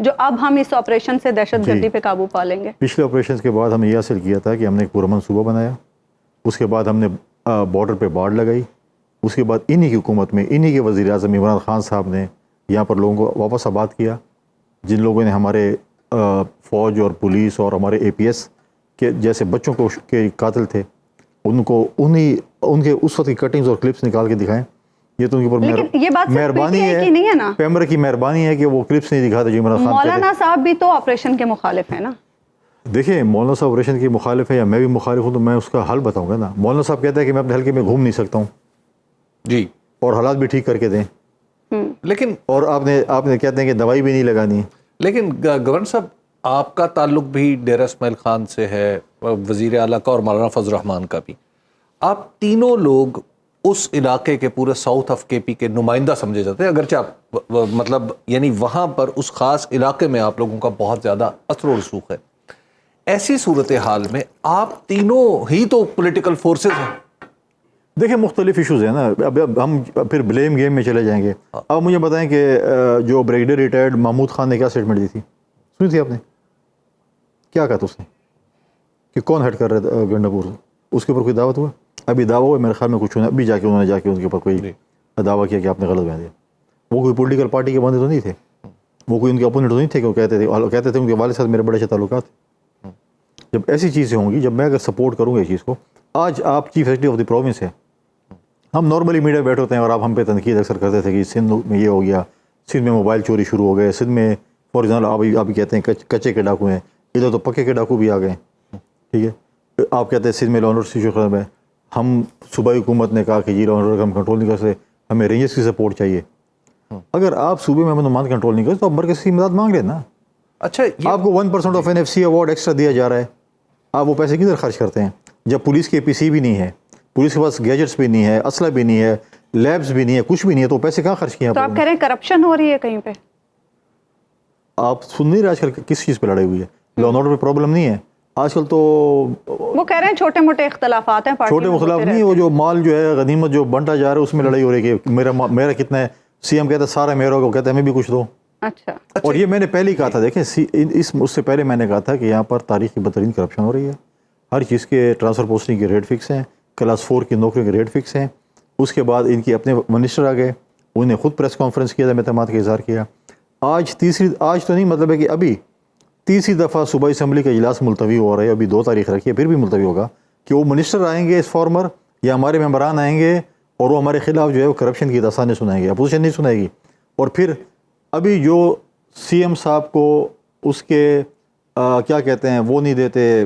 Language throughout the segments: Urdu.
جو اب ہم اس آپریشن سے دہشت گردی پہ قابو پا لیں گے؟ پچھلے آپریشن کے بعد ہم نے یہ حاصل کیا تھا کہ ہم نے ایک پرامن صوبہ بنایا، اس کے بعد ہم نے بارڈر پہ باڑ لگائی، اس کے بعد انہی کی حکومت میں انہی کے وزیر اعظم عمران خان صاحب نے یہاں پر لوگوں کو واپس آباد کیا، جن لوگوں نے ہمارے فوج اور پولیس اور ہمارے اے پی ایس کے جیسے بچوں کو کے قاتل تھے ان کو ان کے اس وقت کی کٹنگز اور کلپس نکال کے دکھائیں. یہ تو ان کے اوپر یہ بات مہربانی ہے نہیں ہے نا، پیمر کی مہربانی ہے کہ وہ کلپس نہیں دکھاتے جو عمران خان. مولانا صاحب بھی تو آپریشن کے مخالف ہیں نا. دیکھیں مولانا صاحب آپریشن کی مخالف ہے یا میں بھی مخالف ہوں تو میں اس کا حل بتاؤں گا نا. مولانا صاحب کہتے ہیں کہ میں اپنے حلقے میں گھوم نہیں سکتا ہوں جی، اور حالات بھی ٹھیک کر کے دیں، لیکن اور آپ نے کہتے ہیں کہ دوائی بھی نہیں لگانی. لیکن گورنر صاحب آپ کا تعلق بھی ڈیرہ اسماعیل خان سے ہے، وزیر اعلیٰ کا اور مولانا فضل الرحمان کا بھی. آپ تینوں لوگ اس علاقے کے پورے ساؤتھ آف کے پی کے نمائندہ سمجھے جاتے ہیں، اگرچہ آپ مطلب یعنی وہاں پر اس خاص علاقے میں آپ لوگوں کا بہت زیادہ اثر و رسوخ ہے. ایسی صورتحال میں آپ تینوں ہی تو پولیٹیکل فورسز ہیں. دیکھیں مختلف ایشوز ہیں نا، اب ہم پھر بلیم گیم میں چلے جائیں گے. اب مجھے بتائیں کہ جو بریگیڈیئر ریٹائرڈ محمود خان نے کیا اسٹیٹمنٹ دی تھی، سنی تھی آپ نے؟ کیا کہا تھا اس نے کہ کون ہیڈ کر رہا تھا گنڈاپور؟ اس کے اوپر کوئی دعوت ہوا؟ ابھی دعویٰ ہوا میرے خیال میں کچھ ہونا، ابھی جا کے انہوں نے ان کے اوپر کوئی دعویٰ کیا کہ آپ نے غلط بیان دیا. وہ کوئی پولیٹیکل پارٹی کے بندے تو نہیں تھے، وہ کوئی ان کے اپوننٹ تو نہیں تھے کہ وہ کہتے تھے ان کے والد صاحب میرے بڑے اچھے تعلقات تھے. جب ایسی چیزیں ہوں گی، جب میں اگر سپورٹ کروں گا اس چیز کو، آج آپ chief executive of the province ہے، ہم نارملی میڈیا بیٹھے ہوتے ہیں اور آپ ہم پہ تنقید اکثر کرتے تھے کہ سندھ میں یہ ہو گیا، سندھ میں موبائل چوری شروع ہو گئے، سندھ میں فار ایگزامپل آپ کہتے ہیں کچے کے ڈاکو ہیں، ادھر تو پکے کے ڈاکو بھی آ گئے. ٹھیک ہے، آپ کہتے ہیں سندھ میں لا اینڈ آرڈر سچویشن خراب ہے. ہم صوبائی حکومت نے کہا کہ جی لا اینڈ آرڈر ہم کنٹرول نہیں کر سکتے، ہمیں رینجرز کی سپورٹ چاہیے. اگر آپ صوبے میں امن و امان کنٹرول نہیں کرتے تو آپ مرکز کی امداد مانگ لیں نا. اچھا، آپ کو 1% آف NFC ایوارڈ ایکسٹرا دیا جا رہا ہے، آپ وہ پیسے کدھر خرچ کرتے ہیں جب پولیس کی APC بھی نہیں ہے، پولیس کے پاس گیجٹس بھی نہیں ہے، اسلحہ بھی نہیں ہے، لیبس بھی نہیں ہے، کچھ بھی نہیں ہے، تو پیسے کہاں خرچ کیے؟ تو آپ کہہ رہے ہیں کرپشن ہو رہی ہے کہیں پہ؟ آپ سن نہیں رہے آج کل کس چیز پہ لڑائی ہوئی ہے؟ لا اینڈ آرڈر پہ پرابلم نہیں ہے آج کل. تو وہ کہہ رہے ہیں چھوٹے موٹے اختلافات ہیں، چھوٹے مختلف نہیں، وہ جو مال جو ہے غنیمت جو بنٹا جا رہا ہے اس میں لڑائی ہو رہی ہے کہ میرا کتنا ہے. CM کہتا ہے سارا میرا ہوگا، کہتا ہے ہمیں بھی کچھ دو. اچھا، اور یہ میں نے پہلے ہی کہا تھا، دیکھیں اس سے پہلے میں نے کہا تھا کہ یہاں پر تاریخ کی بدترین کرپشن ہو رہی ہے. ہر چیز کے ٹرانسفر پوسٹنگ کے ریٹ فکس ہیں، کلاس 4 کی نوکریوں کے ریٹ فکس ہیں. اس کے بعد ان کی اپنے منسٹر آ گئے، انہوں نے خود پریس کانفرنس کیا تھا، اعتماد کا اظہار کیا. آج تو نہیں، مطلب ہے کہ ابھی تیسری دفعہ صوبائی اسمبلی کا اجلاس ملتوی ہو رہا ہے، ابھی 2 تاریخ رکھی ہے، پھر بھی ملتوی ہوگا کہ وہ منسٹر آئیں گے اس فارمر یا ہمارے ممبران آئیں گے اور وہ ہمارے خلاف جو ہے وہ کرپشن کی داستانیں سنائیں گے، اپوزیشن نہیں سنائے گی. اور پھر ابھی جو CM صاحب کو اس کے کیا کہتے ہیں وہ نہیں دیتے،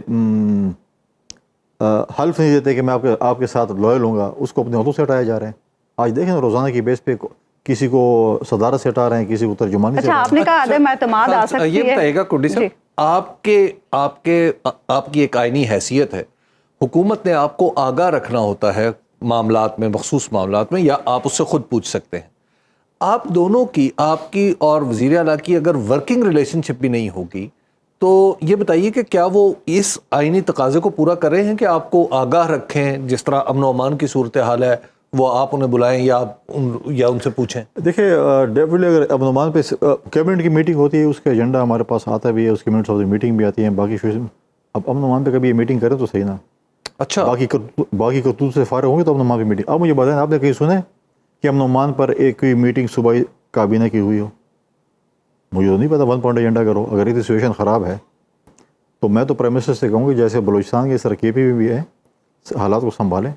حلف نہیں دیتے کہ میں آپ کے ساتھ لوئل ہوں گا، اس کو اپنے ہاتھوں سے ہٹایا جا رہا ہے. آج دیکھیں روزانہ کی بیس پہ کسی کو صدارت سے ہٹا رہے ہیں، کسی کو ترجمانی سے. اچھا، آپ نے کہا عدم اعتماد آ سکتی ہے. یہ بتائیے گا کنڈی صاحب، آپ کی ایک آئینی حیثیت ہے، حکومت نے آپ کو آگاہ رکھنا ہوتا ہے معاملات میں، مخصوص معاملات میں، یا آپ اس سے خود پوچھ سکتے ہیں. آپ دونوں کی، آپ کی اور وزیر اعلیٰ کی اگر ورکنگ ریلیشن شپ بھی نہیں ہوگی تو یہ بتائیے کہ کیا وہ اس آئینی تقاضے کو پورا کر رہے ہیں کہ آپ کو آگاہ رکھیں، جس طرح امن و امان کی صورتحال ہے وہ آپ انہیں بلائیں یا ان سے پوچھیں؟ دیکھیں ڈیفینیٹلی اگر امن و امان پہ کیبنٹ کی میٹنگ ہوتی ہے، اس کا ایجنڈا ہمارے پاس آتا بھی ہے، اس کی منٹس آف دی میٹنگ بھی آتی ہیں. باقی اب امن و امان پہ کبھی یہ میٹنگ کریں تو صحیح نا. اچھا، باقی کرتوت سے فارغ ہوں گے تو امن و امان پہ میٹنگ. اب مجھے بتائیں، آپ نے کہیں سنے کہ امن و امان پر ایک کوئی میٹنگ صوبائی کابینہ کی ہوئی ہو؟ مجھے تو نہیں پتا. 1 پوائنٹ ایجنڈا کرو. اگر یہ سچویشن خراب ہے تو میں تو پرائم منسٹر سے کہوں گی جیسے بلوچستان کے سر KP بھی ہے، حالات کو سنبھالیں.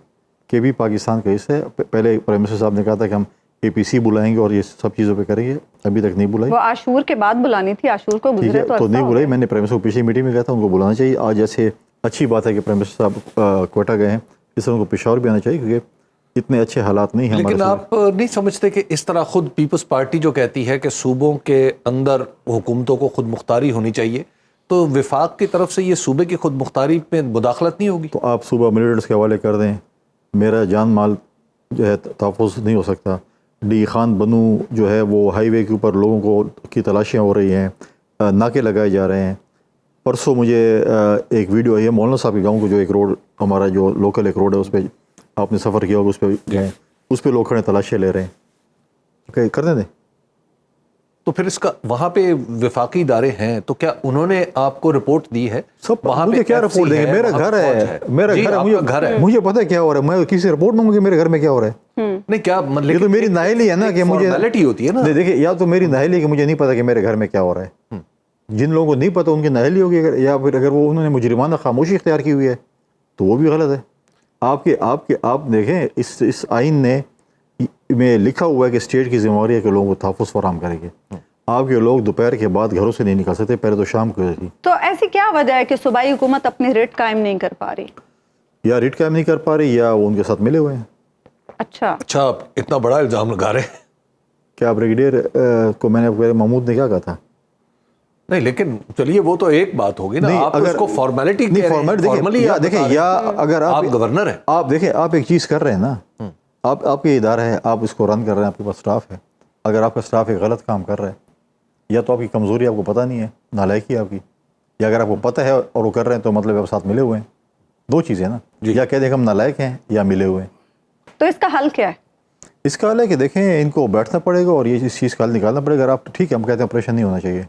KP پاکستان کا حصہ ہے. پہلے پرائم منسٹر صاحب نے کہا تھا کہ ہم APC بلائیں گے اور یہ سب چیزوں پہ کریں گے، ابھی تک نہیں بلائی. وہ عاشور کے بعد بلانی تھی، عاشور کو گزرے تو نہیں بلائی. میں نے پرائم منسٹر کو پچھلی میٹنگ میں کہا تھا ان کو بلانا چاہیے. آج جیسے اچھی بات ہے کہ پرائم منسٹر صاحب کوئٹہ گئے ہیں، اس طرح ان کو پشاور بھی آنا چاہیے کیونکہ اتنے اچھے حالات نہیں ہیں. لیکن آپ نہیں سمجھتے کہ اس طرح خود پیپلز پارٹی جو کہتی ہے کہ صوبوں کے اندر حکومتوں کو خود مختاری ہونی چاہیے، تو وفاق کی طرف سے یہ صوبے کی خود مختاری میں مداخلت نہیں ہوگی؟ تو آپ صوبہ ملیٹنٹس کے حوالے کر دیں. میرا جان مال جو ہے تحفظ نہیں ہو سکتا. ڈی خان بنو جو ہے وہ ہائی وے کے اوپر لوگوں کو کی تلاشیاں ہو رہی ہیں، ناکے لگائے جا رہے ہیں. پرسوں مجھے ایک ویڈیو آئی ہے مولانا صاحب کے گاؤں کو، جو ایک روڈ ہمارا جو لوکل ایک روڈ ہے اس پہ آپ نے سفر کیا ہوگا، اس پہ گئے، اس پہ لوگ کھڑے تلاشیاں لے رہے ہیں. کر دیں تو پھر اس کا وہاں پہ وفاقی ادارے ہیں تو کیا انہوں نے آپ کو رپورٹ دی ہے؟ سب مجھے کیا رپورٹ دیں گے؟ میرا گھر ہے، میرا گھر ہے، مجھے پتہ ہے کیا ہو رہا ہے. میں کسی رپورٹ مانگوں کہ میرے گھر میں کیا ہو رہا ہے؟ نہیں کیا یہ تو میری نااہلی ہے نا کہ مجھے فارمیلٹی ہوتی ہے نا. دیکھیں، یا تو میری نااہلی ہے کہ مجھے نہیں پتا کہ میرے گھر میں کیا ہو رہا ہے. جن لوگوں کو نہیں پتا ان کی نااہلی ہوگی، یا پھر اگر وہ انہوں نے مجرمانہ خاموشی اختیار کی ہوئی ہے تو وہ بھی غلط ہے. آپ دیکھیں اس آئین نے میں لکھا ہوا ہے کہ اسٹیٹ کی ذمہ داری ہے کہ لوگوں کو تحفظ فراہم کرے گی. آپ کے لوگ دوپہر کے بعد گھروں سے نہیں نکل سکتے، پہلے تو شام کو ہوتی. تو ایسی کیا وجہ ہے کہ صوبائی حکومت اپنی ریٹ قائم نہیں کر پا رہی؟ یا ریٹ قائم نہیں کر پا رہی یا وہ ان کے ساتھ ملے ہوئے ہیں. اچھا آپ اتنا بڑا الزام لگا رہے ہیں. کیا بریگیڈیئر کو میں نے محمود نے کیا کہا تھا؟ نہیں لیکن چلیے وہ تو ایک بات ہوگی نا. آپ اس کو فارمیلٹی دیکھیں، یا اگر آپ گورنر ہیں، آپ دیکھیں، آپ ایک چیز کر رہے ہیں نا، آپ کے ادارہ ہے، آپ اس کو رن کر رہے ہیں، آپ کے پاس سٹاف ہے. اگر آپ کا سٹاف ایک غلط کام کر رہا ہے، یا تو آپ کی کمزوری آپ کو پتہ نہیں ہے، نالائکی ہے آپ کی، یا اگر آپ کو پتہ ہے اور وہ کر رہے ہیں تو مطلب آپ ساتھ ملے ہوئے ہیں. دو چیزیں نا، یا کہہ دیں کہ ہم نالائق ہیں یا ملے ہوئے ہیں. تو اس کا حل کیا ہے؟ اس کا حل ہے کہ دیکھیں ان کو بیٹھنا پڑے گا اور یہ اس چیز کا حل نکالنا پڑے گا. اگر آپ ٹھیک ہے، ہم کہتے ہیں آپریشن نہیں ہونا چاہیے،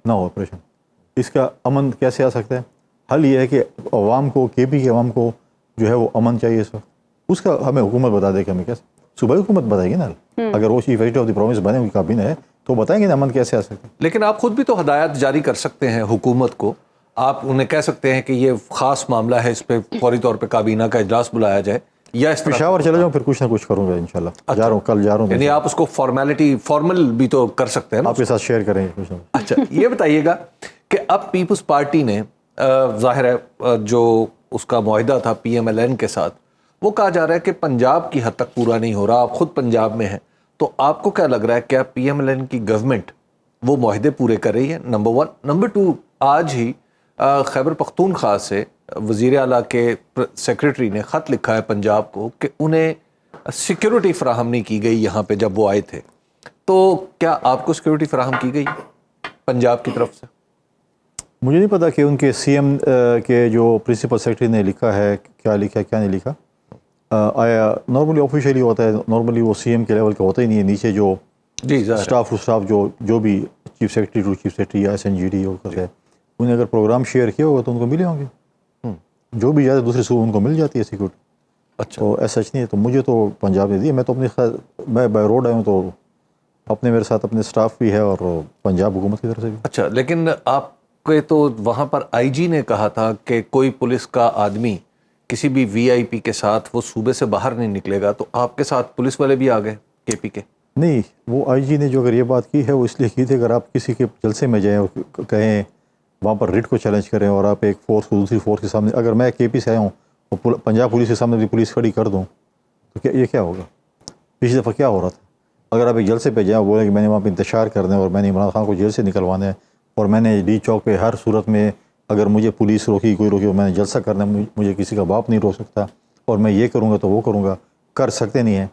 نہ ہو آپریشن. اس کا امن کیسے آ سکتا ہے؟ حل یہ ہے کہ عوام کو، کے پی کے عوام کو جو ہے وہ امن چاہیے اس وقت. اس کا ہمیں حکومت بتا دے کہ ہمیں کیسے، صوبائی حکومت بتائے گی نا. اگر وہ chief executive of the province بنے ہوئی کابینہ ہے تو بتائیں گے نا امن کیسے آ سکتا ہے. لیکن آپ خود بھی تو ہدایات جاری کر سکتے ہیں حکومت کو. آپ انہیں کہہ سکتے ہیں کہ یہ خاص معاملہ ہے، اس پہ فوری طور پہ کابینہ کا اجلاس بلایا جائے، یا اس طرح پشاور چلا جاؤں پھر کچھ نہ کچھ کروں گا انشاءاللہ. جا رہا ہوں، کل جا رہا ہوں. یعنی آپ اس کو فارمل بھی تو کر سکتے ہیں نا، آپ کے ساتھ شیئر کریں گے کچھ نہ کچھ. اچھا یہ بتائیے گا کہ اب پیپلز پارٹی نے ظاہر ہے جو اس کا معاہدہ تھا پی ایم ایل این کے ساتھ، وہ کہا جا رہا ہے کہ پنجاب کی حد تک پورا نہیں ہو رہا. آپ خود پنجاب میں ہیں، تو آپ کو کیا لگ رہا ہے کیا پی ایم ایل این کی گورنمنٹ وہ معاہدے پورے کر رہی ہے؟ نمبر 1. نمبر 2، آج ہی خیبر پختونخوا سے وزیر اعلیٰ کے سیکریٹری نے خط لکھا ہے پنجاب کو کہ انہیں سیکیورٹی فراہم نہیں کی گئی یہاں پہ جب وہ آئے تھے. تو کیا آپ کو سیکیورٹی فراہم کی گئی پنجاب کی طرف سے؟ مجھے نہیں پتا کہ ان کے سی ایم کے جو پرنسپل سیکرٹری نے لکھا ہے کیا لکھا ہے کیا نہیں لکھا. آیا نارملی آفیشیلی ہوتا ہے، نارملی وہ سی ایم کے لیول کا ہوتا ہی نہیں ہے. نیچے جو اسٹاف جو بھی chief secretary to chief secretary یا ایس این جی ڈی ہے، انہیں اگر پروگرام شیئر کیا ہوگا تو ان کو ملے ہوں گے. جو بھی جاتے دوسرے صوبوں ان کو مل جاتی ہے سیکورٹی. اچھا تو ایسا نہیں ہے. تو مجھے تو پنجاب نے دی. میں تو میں بائی روڈ آیا ہوں، تو اپنے میرے ساتھ اپنے اسٹاف بھی ہے اور پنجاب حکومت کی طرف سے بھی. اچھا لیکن آپ کے تو وہاں پر آئی جی نے کہا تھا کہ کوئی پولیس کا آدمی کسی بھی وی آئی پی کے ساتھ وہ صوبے سے باہر نہیں نکلے گا. تو آپ کے ساتھ پولیس والے بھی آ گئے کے پی کے؟ نہیں، وہ آئی جی نے جو اگر یہ بات کی ہے وہ اس لیے کی تھی، اگر آپ کسی کے جلسے میں جائیں اور کہیں وہاں پر ریٹ کو چیلنج کریں اور آپ ایک فورس کو دوسری فورس کے سامنے، اگر میں کے پی سے آیا ہوں اور پنجاب پولیس کے سامنے بھی پولیس کھڑی کر دوں تو یہ کیا ہوگا؟ پچھلی دفعہ کیا ہو رہا تھا؟ اگر آپ ایک جلسے پہ جائیں بولیں کہ میں نے وہاں پہ انتشار کرنا ہے اور میں نے عمران خان کو جیل سے نکلوانا ہے اور میں نے ڈی چوک پہ ہر صورت میں اگر مجھے پولیس روکی کوئی روکی اور میں نے جلسہ کرنا ہے، مجھے کسی کا باپ نہیں روک سکتا اور میں یہ کروں گا تو وہ کروں گا، کر سکتے نہیں ہیں.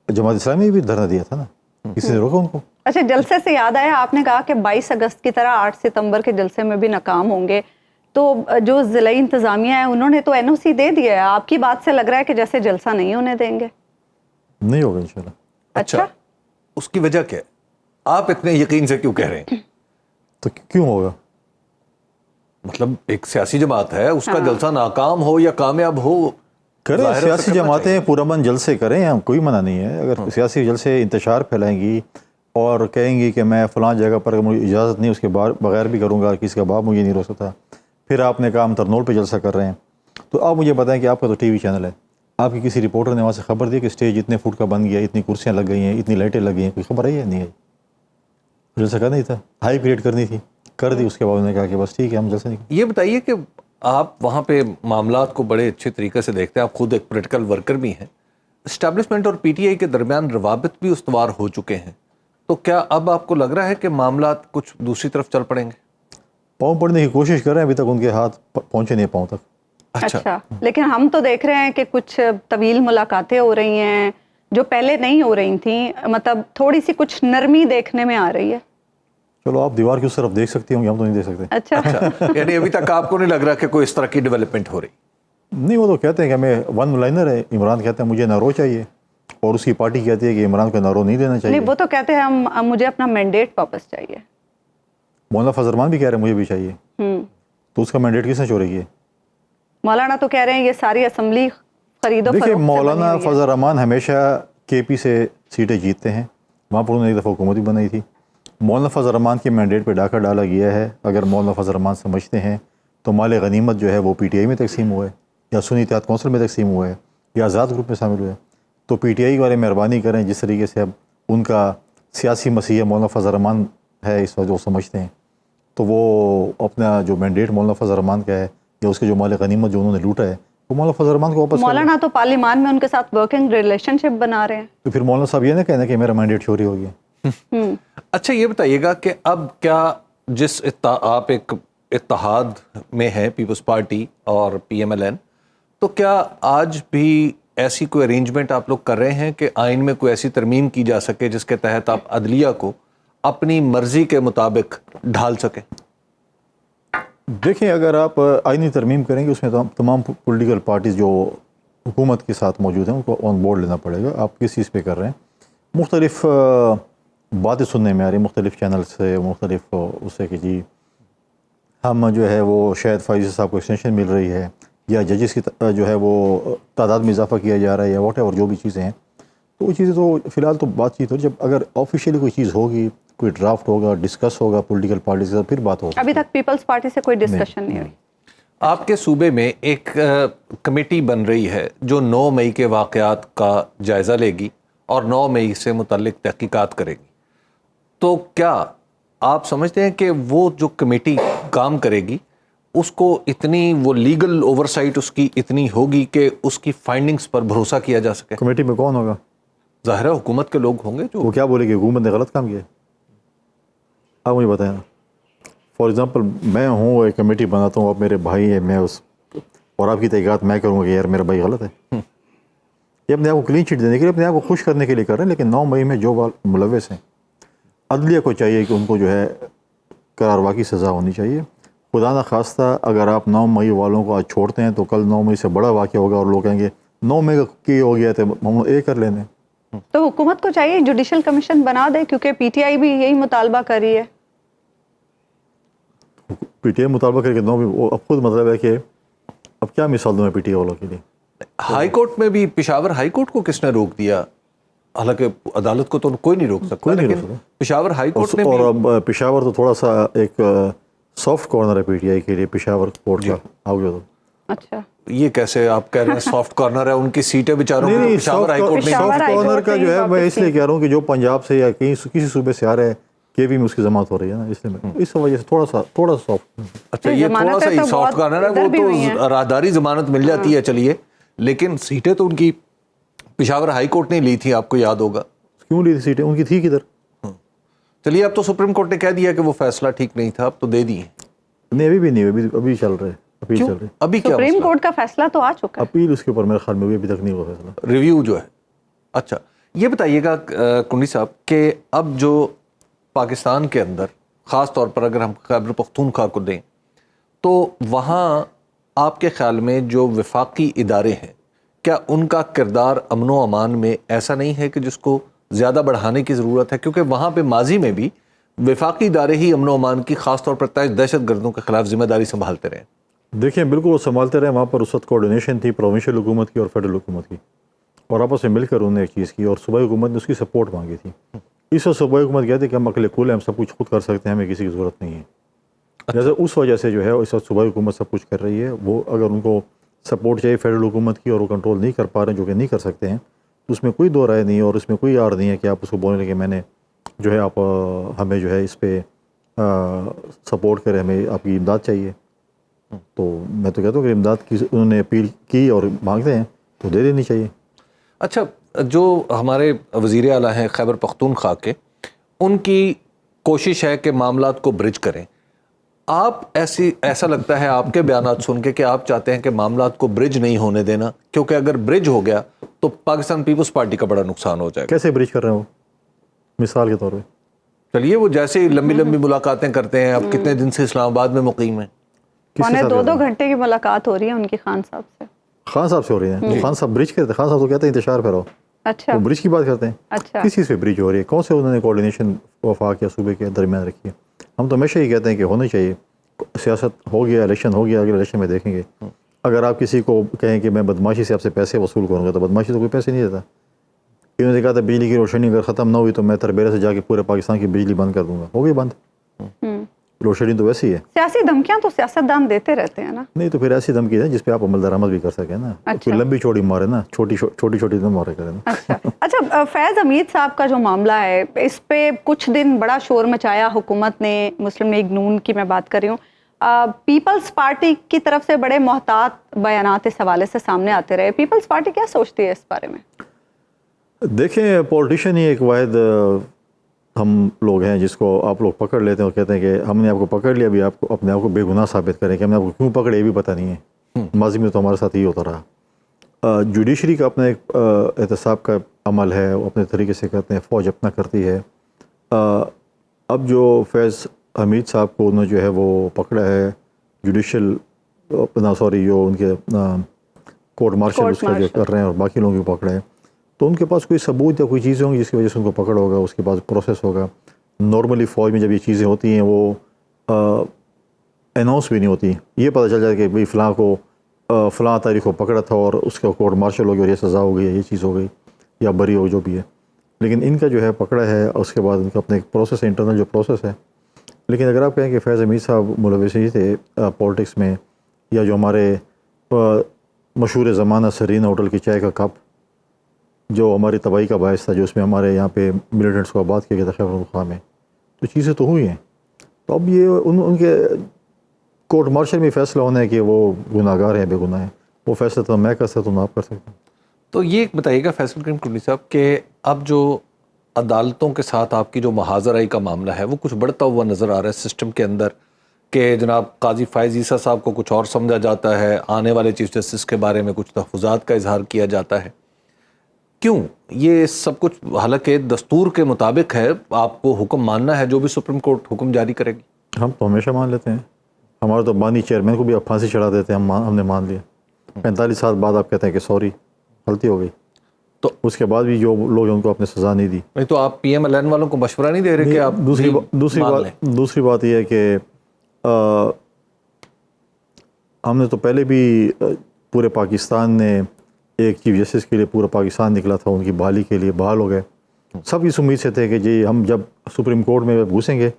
جماعت اسلامی بھی دھرنا دیا تھا نا، کسی نے روکا ان کو. اچھا، جلسے سے یاد آیا، آپ نے کہا کہ 22 اگست کی طرح 8 ستمبر کے جلسے میں بھی ناکام ہوں گے. تو جو ضلعی انتظامیہ ہے انہوں نے تو این او سی دے دیا ہے. آپ کی بات سے لگ رہا ہے کہ جیسے جلسہ نہیں ہونے دیں گے. نہیں ہوگا انشاءاللہ. اچھا اس کی وجہ کیا ہے؟ آپ اتنے یقین سے کیوں کہہ رہے ہیں؟ تو کیوں ہوگا؟ مطلب ایک سیاسی جماعت ہے، اس کا جلسہ ناکام ہو یا کامیاب ہو، کریں. سیاسی جماعتیں پرامن جلسے کریں، ہم کوئی منع نہیں ہے. اگر سیاسی جلسے انتشار پھیلائیں گی اور کہیں گی کہ میں فلاں جگہ پر مجھے اجازت نہیں، اس کے بغیر بھی کروں گا، کسی کا باپ مجھے نہیں روک سکتا. پھر آپ نے کہا ہم ترنول پہ جلسہ کر رہے ہیں، تو آپ مجھے بتائیں کہ آپ کا تو ٹی وی چینل ہے، آپ کی کسی رپورٹر نے وہاں سے خبر دی کہ اسٹیج اتنے فٹ کا بن گیا، اتنی کرسیاں لگ گئی ہیں، اتنی لائٹیں لگ گئی ہیں، کوئی خبر آئی ہے؟ نہیں آئی. جلسہ کرنا ہی تھا، ہائی کریٹ کرنی تھی، کر دی. اس کے بعد انہوں نے کہا کہ بس ٹھیک ہے ہم جلسہ نہیں. یہ بتائیے کہ آپ وہاں پہ معاملات کو بڑے اچھے طریقے سے دیکھتے ہیں، آپ خود ایک پولیٹیکل ورکر بھی ہیں. اسٹیبلشمنٹ اور پی ٹی آئی کے درمیان روابط بھی استوار ہو چکے ہیں، تو کیا اب آپ کو لگ رہا ہے کہ معاملات کچھ دوسری طرف چل پڑیں گے؟ پاؤں پڑنے کی کوشش کر رہے ہیں، ابھی تک ان کے ہاتھ پہنچے نہیں پاؤں تک. اچھا، لیکن ہم تو دیکھ رہے ہیں کہ کچھ طویل ملاقاتیں ہو رہی ہیں جو پہلے نہیں ہو رہی تھیں، مطلب تھوڑی سی کچھ نرمی دیکھنے میں آ رہی ہے. چلو آپ دیوار کی اس طرف دیکھ سکتی ہوں گے، ہم تو نہیں دیکھ سکتے. اچھا یعنی ابھی تک آپ کو نہیں لگ رہا کہ کوئی اس طرح کی ڈیولپمنٹ ہو رہی؟ نہیں، وہ تو کہتے ہیں کہ ہمیں ون لائنر ہے. عمران کہتے ہیں مجھے نہ رو چاہیے اور اس کی پارٹی کہتی ہے کہ عمران کو نارو نہیں دینا چاہیے. نہیں وہ تو کہتے ہیں مجھے اپنا مینڈیٹ واپس چاہیے. مولانا فضل الرحمان بھی کہہ رہے ہیں مجھے بھی چاہیے. تو اس کا مینڈیٹ کس نے چوری کیا؟ مولانا تو کہہ رہے ہیں یہ ساری اسمبلی خرید و فروخت سے دیکھیے بنی مولانا ہوئی ہے. فضل الرحمان ہمیشہ کے پی سے سیٹیں جیتتے ہیں, وہاں پر انہوں نے ایک دفعہ حکومت بھی بنائی تھی. مولانا فضل الرحمان کے مینڈیٹ پہ ڈاکہ ڈالا گیا ہے. اگر مولانا فضل الرحمان سمجھتے ہیں تو مال غنیمت جو ہے وہ پی ٹی آئی میں تقسیم ہوا ہے, یا سنی اتحاد کونسل میں تقسیم ہوا ہے, یا آزاد گروپ میں شامل ہوئے ہیں. تو پی ٹی آئی والے مہربانی کریں, جس طریقے سے اب ان کا سیاسی مسیح مولانا فضل الرحمان ہے اس وقت جو سمجھتے ہیں, تو وہ اپنا جو مینڈیٹ مولانا فضل الرحمان کا ہے یا اس کے جو مال غنیمت جو انہوں نے لوٹا ہے وہ مولانا فضل الرحمان کو واپس کر مولانا تو پارلیمان میں ان کے ساتھ ورکنگ ریلیشن شپ بنا رہے ہیں. تو پھر مولانا صاحب یہ نہ کہنا کہ میرا مینڈیٹ چوری ہو گیا. اچھا یہ بتائیے گا کہ اب کیا جس آپ ایک اتحاد میں ہیں پیپلز پارٹی اور پی ایم ایل این, تو کیا آج بھی ایسی کوئی ارینجمنٹ آپ لوگ کر رہے ہیں کہ آئین میں کوئی ایسی ترمیم کی جا سکے جس کے تحت آپ عدلیہ کو اپنی مرضی کے مطابق ڈھال سکیں؟ دیکھیں اگر آپ آئینی ترمیم کریں گے اس میں تمام پولیٹیکل پارٹیز جو حکومت کے ساتھ موجود ہیں ان کو آن بورڈ لینا پڑے گا. آپ کس چیز پہ کر رہے ہیں؟ مختلف باتیں سننے میں آ رہی ہیں مختلف چینل سے, مختلف اس سے کہ جی ہم جو ہے وہ شاید فائز صاحب کو ایکسٹینشن مل رہی ہے, یا ججز کی جو ہے وہ تعداد میں اضافہ کیا جا رہا ہے, یا واٹ ایور جو بھی چیزیں ہیں. تو وہ چیزیں تو فی الحال تو بات چیت ہو, جب اگر آفیشیلی کوئی چیز ہوگی, کوئی ڈرافٹ ہوگا, ڈسکس ہوگا پولیٹیکل پارٹی سے, پھر بات ہوگی. ابھی تک پیپلز پارٹی سے کوئی ڈسکشن نہیں ہوئی. آپ کے صوبے میں ایک کمیٹی بن رہی ہے جو 9 مئی کے واقعات کا جائزہ لے گی اور 9 مئی سے متعلق تحقیقات کرے گی. تو کیا آپ سمجھتے ہیں کہ وہ جو کمیٹی کام کرے گی اس کو اتنی وہ لیگل اوورسائٹ اس کی اتنی ہوگی کہ اس کی فائنڈنگز پر بھروسہ کیا جا سکے؟ کمیٹی میں کون ہوگا؟ ظاہر ہے حکومت کے لوگ ہوں گے جو وہ کیا بولے کہ حکومت نے غلط کام کیا. آپ مجھے بتائیں نا, فار ایگزامپل میں ہوں, ایک کمیٹی بناتا ہوں, آپ میرے بھائی ہیں, میں اس اور آپ کی تحقیقات میں کروں گا کہ یار میرا بھائی غلط ہے. یہ اپنے آپ کو کلین چٹ دینے کے لیے, اپنے آپ کو خوش کرنے کے لیے کر رہے ہیں. لیکن 9 مئی میں جو ملوث ہیں عدلیہ کو چاہیے کہ ان کو جو ہے قراروا کی سزا ہونی چاہیے. خدا نہ خواستہ اگر آپ 9 مئی والوں کو آج چھوڑتے ہیں تو کل 9 مئی سے بڑا واقعہ ہوگا اور لوگ کہیں گے 9 مئی کی ہو گیا تھا, ہم ایک کر لینے. تو حکومت کو چاہیے جوڈیشل کمیشن بنا دے, کیونکہ پی ٹی آئی بھی یہی مطالبہ کر رہی ہے. پی ٹی آئی مطالبہ کر کے 9 مئی, اب خود مطلب ہے کہ اب کیا مثال دوں میں پی ٹی آئی والوں کے لیے. ہائی کورٹ میں بھی, پشاور ہائی کورٹ کو کس نے روک دیا؟ حالانکہ عدالت کو تو کوئی نہیں روک سکتا, لیکن پشاور ہائی کورٹ نے بھی. اور اب پشاور تو تھوڑا سا ایک سافٹ کارنر ہے پی ٹی آئی کے لیے, پشاور کورٹ کا. آؤ گیا تو اچھا یہ کیسے آپ کہہ رہے ہیں سافٹ کارنر ہے, ان کی سیٹیں بیچاروں کو نہیں, پشاور ہائی کورٹ نہیں. سافٹ کارنر کا جو ہے میں اس لیے کہہ رہا ہوں کہ جو پنجاب سے یا کہیں کسی صوبے سے آ رہے ہیں کے وی میں اس کی ضمانت ہو رہی ہے نا, اس لیے اس وجہ سے تھوڑا سا سافٹ. اچھا یہ تھوڑا سا ہی سافٹ کارنر ہے, وہ تو راہداری ضمانت مل جاتی ہے چلیے, لیکن سیٹیں تو ان کی پشاور ہائی کورٹ نے لی تھی, آپ کو یاد ہوگا. کیوں لی تھی سیٹیں, ان کی تھی کدھر؟ چلیے اب تو سپریم کورٹ نے کہہ دیا کہ وہ فیصلہ ٹھیک نہیں تھا, اب تو دے دیے. نہیں ابھی بھی نہیں, ابھی چل رہے, اپیل چل رہی. ابھی کیا سپریم کورٹ کا فیصلہ تو آ چکا ہے, اپیل اس کے اوپر میرے خیال میں ابھی تک نہیں ہوا فیصلہ, ریویو جو ہے. اچھا یہ بتائیے گا کنڈی صاحب کہ اب جو پاکستان کے اندر خاص طور پر اگر ہم خیبر پختونخوا کو دیں تو وہاں آپ کے خیال میں جو وفاقی ادارے ہیں, کیا ان کا کردار امن و امان میں ایسا نہیں ہے کہ جس کو زیادہ بڑھانے کی ضرورت ہے؟ کیونکہ وہاں پہ ماضی میں بھی وفاقی ادارے ہی امن و امان کی خاص طور پر دہشت گردوں کے خلاف ذمہ داری سنبھالتے رہے. دیکھیں بالکل وہ سنبھالتے رہے, وہاں پر اس وقت کوارڈینیشن تھی پروونشل حکومت کی اور فیڈرل حکومت کی, اور آپس میں مل کر انہوں نے ایک چیز کی, اور صوبائی حکومت نے اس کی سپورٹ مانگی تھی. اس وقت صوبائی حکومت کہتے کہ ہم اکیلے کول ہیں, ہم سب کچھ خود کر سکتے ہیں, ہمیں کسی کی ضرورت نہیں ہے. جیسے اس وجہ سے جو ہے اس وقت صوبائی حکومت سب کچھ کر رہی ہے. وہ اگر ان کو سپورٹ چاہیے فیڈرل حکومت کی اور وہ کنٹرول نہیں کر پا رہے ہیں, جو کہ نہیں کر سکتے ہیں, تو اس میں کوئی دو رائے نہیں ہے, اور اس میں کوئی آڑ نہیں ہے کہ آپ اس کو بولیں کہ میں نے جو ہے آپ ہمیں جو ہے اس پہ سپورٹ کریں, ہمیں آپ کی امداد چاہیے. تو میں تو کہتا ہوں کہ امداد کی انہوں نے اپیل کی اور مانگتے ہیں تو دے دینی چاہیے. اچھا جو ہمارے وزیر اعلیٰ ہیں خیبر پختونخوا کے, ان کی کوشش ہے کہ معاملات کو برج کریں. آپ ایسا لگتا ہے آپ کے بیانات سن کے کہ آپ چاہتے ہیں کہ معاملات کو برج نہیں ہونے دینا, کیونکہ اگر برج ہو گیا تو پاکستان پیپلز پارٹی کا بڑا نقصان ہو جائے گا. کیسے برج کر رہے ہیں وہ, مثال کے طور پہ؟ چلیے وہ جیسے ہی لمبی ملاقاتیں کرتے ہیں, اب کتنے دن سے اسلام آباد میں مقیم ہیں, 2 گھنٹے کی ملاقات ہو رہی ہے ان کی خان صاحب سے. خان صاحب سے ہو رہی ہے, خان صاحب برج کرتے, خان صاحب تو کہتے ہیں انتشار پھیراؤ. اچھا وہ برج کی بات کرتے ہیں. اچھا کس چیز پہ برج ہو رہی ہے؟ کون سے انہوں نے کوارڈینیشن وفاق یا صوبے کے درمیان رکھی ہے؟ ہم تو ہمیشہ ہی کہتے ہیں کہ ہونا چاہیے. سیاست ہو گیا، الیکشن ہو گیا، اگلے الیکشن میں دیکھیں گے. اگر آپ کسی کو کہیں کہ میں بدماشی سے آپ سے پیسے وصول کروں گا تو بدماشی تو کوئی پیسے نہیں دیتا. انہوں نے کہا تھا بجلی کی روشنی اگر ختم نہ ہوئی تو میں تربیرہ سے جا کے پورے پاکستان کی بجلی بند کر دوں گا. ہو گئی بند. روڈ شیڈنگ تو ویسی ہے. سیاسی دھمکیاں تو سیاستدان دیتے رہتے ہیں نا. نہیں تو پھر ایسی دھمکی ہے جس پہ آپ عمل درآمد بھی کر سکیں نا. کوئی لمبی چوڑی مارے نا، چھوٹی چھوٹی نہ مارے کرے نا. اچھا فیض حمید صاحب کا جو معاملہ ہے اس پہ کچھ دن بڑا شور مچایا حکومت نے. مسلم لیگ نون کی میں بات کر رہی ہوں. پیپلز پارٹی کی طرف سے بڑے محتاط بیانات اس حوالے سے سامنے آتے رہے. پیپلز پارٹی کیا سوچتی ہے اس بارے میں؟ دیکھیں پولیٹیشین ہی ایک واحد ہم لوگ ہیں جس کو آپ لوگ پکڑ لیتے ہیں اور کہتے ہیں کہ ہم نے آپ کو پکڑ لیا، ابھی آپ کو اپنے آپ کو بے گناہ ثابت کریں کہ ہم نے آپ کو کیوں پکڑے یہ بھی پتہ نہیں ہے. ماضی میں تو ہمارے ساتھ ہی ہوتا رہا. جوڈیشری کا اپنا ایک احتساب کا عمل ہے، وہ اپنے طریقے سے کرتے ہیں، فوج اپنا کرتی ہے. اب جو فیض حمید صاحب کو انہوں جو ہے وہ پکڑا ہے جوڈیشل اپنا جو ان کے کورٹ مارشل اس کا جو کر رہے ہیں اور باقی لوگوں کو پکڑے ہیں، تو ان کے پاس کوئی ثبوت یا کوئی چیزیں ہوں گی جس کی وجہ سے ان کو پکڑ ہوگا. اس کے بعد پروسیس ہوگا. نارملی فوج میں جب یہ چیزیں ہوتی ہیں وہ اناؤنس بھی نہیں ہوتی. یہ پتہ چل جاتا کہ بھئی فلاں کو فلاں تاریخ کو پکڑا تھا اور اس کا کورٹ مارشل ہو گیا اور یہ سزا ہو گئی، یہ چیز ہو گئی یا بری ہو جو بھی ہے. لیکن ان کا جو ہے پکڑا ہے، اس کے بعد ان کا اپنا ایک پروسیس ہے، انٹرنل جو پروسیس ہے. لیکن اگر آپ کہیں کہ فیض حمید صاحب ملوث ہی تھے پالیٹکس میں، یا جو ہمارے مشہور زمانہ سرینا ہوٹل کی چائے کا کپ جو ہماری تباہی کا باعث تھا، جو اس میں ہمارے یہاں پہ ملیٹنٹس کو آباد کیا گیا تھا خیبر پختونخوا میں، تو چیزیں تو ہوئی ہیں. تو اب یہ ان کے کورٹ مارشل میں فیصلہ ہونا ہے کہ وہ گناہ گار ہیں بے گناہ ہیں. وہ فیصلہ تو میں کر سکتا ہوں، آپ کر سکتے ہیں. تو یہ بتائیے گا فیصل کریم ٹنڈی صاحب کہ اب جو عدالتوں کے ساتھ آپ کی جو محاذرائی کا معاملہ ہے وہ کچھ بڑھتا ہوا نظر آ رہا ہے سسٹم کے اندر، کہ جناب قاضی فائز عیسیٰ صاحب کو کچھ اور سمجھا جاتا ہے، آنے والے چیف جسٹس کے بارے میں کچھ تحفظات کا اظہار کیا جاتا ہے. کیوں یہ سب کچھ؟ حالانکہ دستور کے مطابق ہے، آپ کو حکم ماننا ہے جو بھی سپریم کورٹ حکم جاری کرے گی. ہم تو ہمیشہ مان لیتے ہیں. ہمارے تو بانی چیئرمین کو بھی آپ پھانسی چڑھا دیتے ہیں، ہم نے مان لیا. 45 سال بعد آپ کہتے ہیں کہ سوری غلطی ہو گئی، تو اس کے بعد بھی جو لوگ ان کو اپنے سزا نہیں دی. نہیں تو آپ پی ایم ایل این والوں کو مشورہ نہیں دے رہے کہ آپ دوسری بات یہ ہے کہ ہم نے تو پہلے بھی پورے پاکستان نے ایک چیف جسٹس کے لیے پورا پاکستان نکلا تھا، ان کی بحالی کے لیے بحال ہو گئے. سب اس امید سے تھے کہ جی ہم جب سپریم کورٹ میں گھسیں گے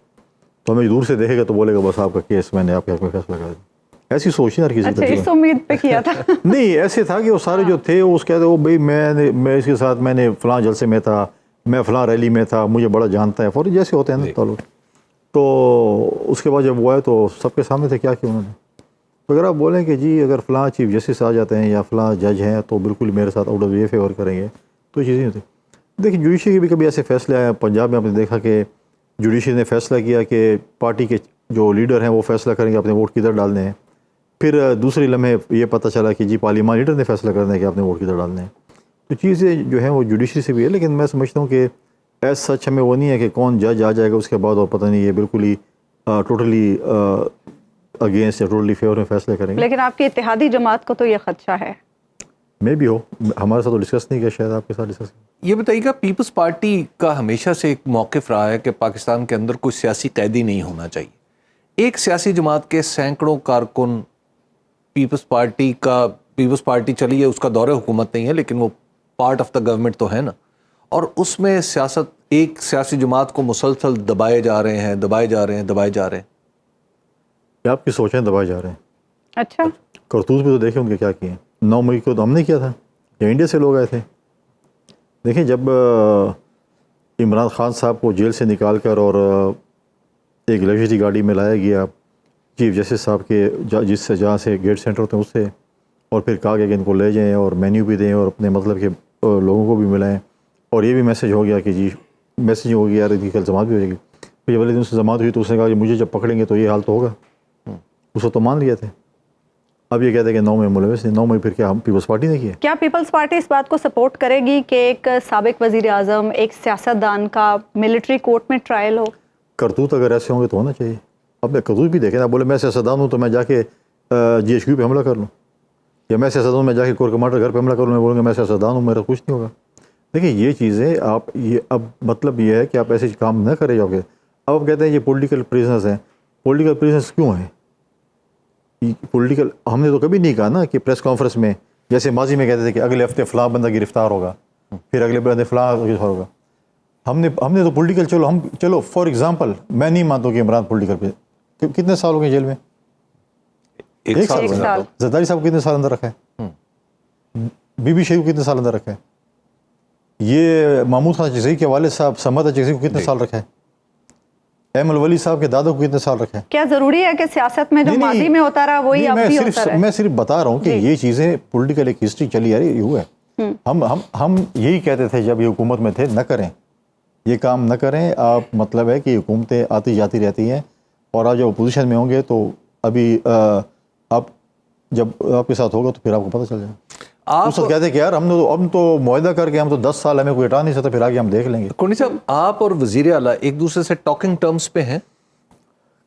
تو ہمیں دور سے دیکھے گا تو بولے گا بس آپ کا کیس میں نے آپ کے حق میں فیصلہ کر دیا. ایسی سوچ نہیں ہر کسی اچھا اس امید پہ کیا تھا. نہیں ایسے تھا کہ وہ سارے جو تھے وہ کہتے وہ بھائی میں اس کے ساتھ میں نے فلاں جلسے میں تھا، میں فلاں ریلی میں تھا، مجھے بڑا جانتا ہے، فوری جیسے ہوتے ہیں نا تعلق. تو اس کے بعد جب وہ آئے تو سب کے سامنے تھے کیا انہوں نے. اگر آپ بولیں کہ جی اگر فلاں چیف جسٹس آ جاتے ہیں یا فلاں جج ہیں تو بالکل میرے ساتھ آؤٹ آف یہ فیور کریں گے، تو یہ چیزیں نہیں ہوتی. دیکھیں جوڈیشری کے بھی کبھی ایسے فیصلے آئے. پنجاب میں آپ نے دیکھا کہ جوڈیشری نے فیصلہ کیا کہ پارٹی کے جو لیڈر ہیں وہ فیصلہ کریں گے اپنے ووٹ کدھر ڈالنے ہیں. پھر دوسری لمحے یہ پتہ چلا کہ جی پارلیمان لیڈر نے فیصلہ کرنا ہے کہ آپ نے ووٹ کدھر ڈالنے ہیں. تو چیزیں جو ہیں وہ جوڈیشری سے بھی ہے. لیکن میں سمجھتا ہوں کہ ایز سچ ہمیں وہ نہیں ہے کہ کون جج آ جائے گا اس کے بعد اور پتہ نہیں یہ بالکل ہی ٹوٹلی اگینسٹ یا ٹوٹلی فیور میں فیصلے کریں گے. لیکن آپ کی اتحادی جماعت کو تو یہ خدشہ ہے. میں بھی ہو، ہمارے ساتھ تو ڈسکس نہیں کیا، شاید آپ کے ساتھ ڈسکس. یہ بتائیے گا پیپلز پارٹی کا ہمیشہ سے ایک موقف رہا ہے کہ پاکستان کے اندر کوئی سیاسی قیدی نہیں ہونا چاہیے. ایک سیاسی جماعت کے سینکڑوں کارکن پیپلز پارٹی چلی ہے، اس کا دور حکومت نہیں ہے لیکن وہ پارٹ آف دا گورنمنٹ تو ہے نا، اور اس میں ایک سیاسی جماعت کو مسلسل دبائے جا رہے ہیں. یہ آپ کی سوچیں دبائے جا رہے ہیں. اچھا کرتوت بھی تو دیکھیں ان کے کیا کیے ہیں. 9 مئی کو تو ہم نے کیا تھا یا انڈیا سے لوگ آئے تھے. دیکھیں جب عمران خان صاحب کو جیل سے نکال کر اور ایک لگژری گاڑی میں لایا گیا چیف جسٹس صاحب کے جہاں سے گیٹ سینٹر ہوتے ہیں اس سے، اور پھر کہا گیا کہ ان کو لے جائیں اور مینیو بھی دیں اور اپنے مطلب کہ لوگوں کو بھی ملائیں، اور یہ بھی میسج ہو گیا کہ جی میسج ہو گیا یار ان کی کل ضمانت بھی ہو جائے گی. پھر جب اگلے دن سے ضمانت ہوئی تو اس نے کہا کہ مجھے جب پکڑیں گے تو یہ حال تو ہوگا. اس کو تو مان لیا تھے. اب یہ کہتے ہیں کہ 9 مئی ملوث نہیں. 9 مئی پھر کیا ہم پیپلز پارٹی نے کیا؟ کیا پیپلز پارٹی اس بات کو سپورٹ کرے گی کہ ایک سابق وزیر اعظم، ایک سیاستدان کا ملٹری کورٹ میں ٹرائل ہو؟ کرتوت اگر ایسے ہوں گے تو ہونا چاہیے. اب میں کرتوت بھی دیکھیں نا، بولے میں سیاستدان ہوں تو میں جا کے GHQ پہ حملہ کر لوں، یا میں سیاستدان ہوں میں جا کے کور کمانڈر گھر پہ حملہ کر لوں، میں بولوں گا میں سیاستدان ہوں میرا کچھ نہیں ہوگا. دیکھیں یہ چیزیں آپ یہ اب مطلب یہ ہے کہ آپ ایسے کام نہ کرے جاؤ گے. اب آپ کہتے ہیں یہ پولیٹیکل پریزنرز ہیں. پولیٹیکل پریزنرز کیوں ہیں؟ پولیٹیکل ہم نے تو کبھی نہیں کہا نا کہ پریس کانفرنس میں جیسے ماضی میں کہتے تھے کہ اگلے ہفتے فلاں بندہ گرفتار ہوگا, پھر اگلے بندے فلاں گرفتار ہوگا. ہم نے تو پولیٹیکل چلو فار ایگزامپل میں نہیں مانتا کہ عمران پولیٹیکل پہ کتنے سال ہو گئے جیل میں؟ 1 سال. زرداری صاحب کو کتنے سال اندر رکھا ہے؟ بی بی شریف کو کتنے سال اندر رکھا ہے؟ یہ محمود خان چغزئی کے والد صاحب سمد چغزئی کو کتنے سال رکھا ہے؟ احمد ولی صاحب کے دادا کو کتنے سال رکھا ہے؟ کیا ضروری ہے کہ سیاست میں جو ماضی میں ہوتا رہا وہی اب بھی ہوتا رہے؟ میں صرف بتا رہا ہوں کہ یہ چیزیں پولیٹیکل ایک ہسٹری چلی آ رہی ہے, یہ ہوا ہے. ہم یہی کہتے تھے جب یہ حکومت میں تھے, نہ کریں یہ کام نہ کریں آپ. مطلب ہے کہ حکومتیں آتی جاتی رہتی ہیں اور آپ جب اپوزیشن میں ہوں گے تو ابھی آپ جب آپ کے ساتھ ہوگا تو پھر آپ کو پتہ چل جائے گا. اس وقت کہتے ہیں کہ یار ہم تو معاہدہ کر کے ہم تو 10 سال ہمیں کوئی ہٹا نہیں سکتا, پھر آگے ہم دیکھ لیں گے. کونی صاحب آپ اور وزیر اعلیٰ ایک دوسرے سے ٹاکنگ ٹرمز پہ ہیں؟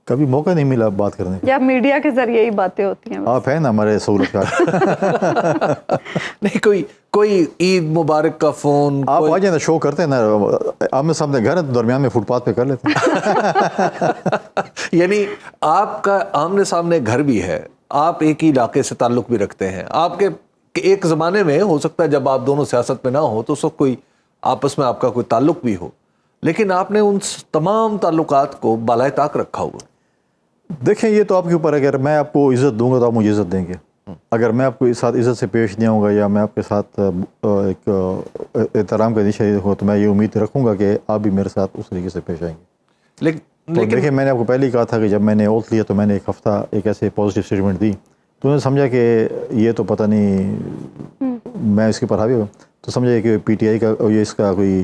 کبھی موقع نہیں ملا بات کرنے کا. یا میڈیا کے ذریعے ہی باتیں ہوتی ہیں؟ آپ ہیں نا ہمارے سہولت کا. نہیں کوئی عید مبارک کا فون آپ آ جائیں نا, شو کرتے ہیں نا, آمنے سامنے گھر ہے تو درمیان میں فٹ پاتھ پہ کر لیتے ہیں. یعنی آپ کا آمنے سامنے گھر بھی ہے, آپ ایک ہی علاقے سے تعلق بھی رکھتے ہیں. آپ کے ایک زمانے میں ہو سکتا ہے جب آپ دونوں سیاست میں نہ ہو تو اس وقت کوئی آپس میں آپ کا کوئی تعلق بھی ہو, لیکن آپ نے ان تمام تعلقات کو بالائے طاق رکھا ہوا. دیکھیں یہ تو آپ کے اوپر ہے, اگر میں آپ کو عزت دوں گا تو آپ مجھے عزت دیں گے. اگر میں آپ کو ساتھ عزت سے پیش نہیں آؤں گا یا میں آپ کے ساتھ ایک احترام کا نشہ ہو تو میں یہ امید رکھوں گا کہ آپ بھی میرے ساتھ اس طریقے سے پیش آئیں گے. لیکن دیکھیں میں نے آپ کو پہلے ہی کہا تھا کہ جب میں نے اوتھ لیا تو میں نے ایک ہفتہ ایک ایسے پازیٹیو اسٹیٹمنٹ دی تو انہوں نے سمجھا کہ یہ تو پتہ نہیں میں اس کے اوپر حاوی ہوں, تو سمجھا کہ پی ٹی آئی کا یہ اس کا کوئی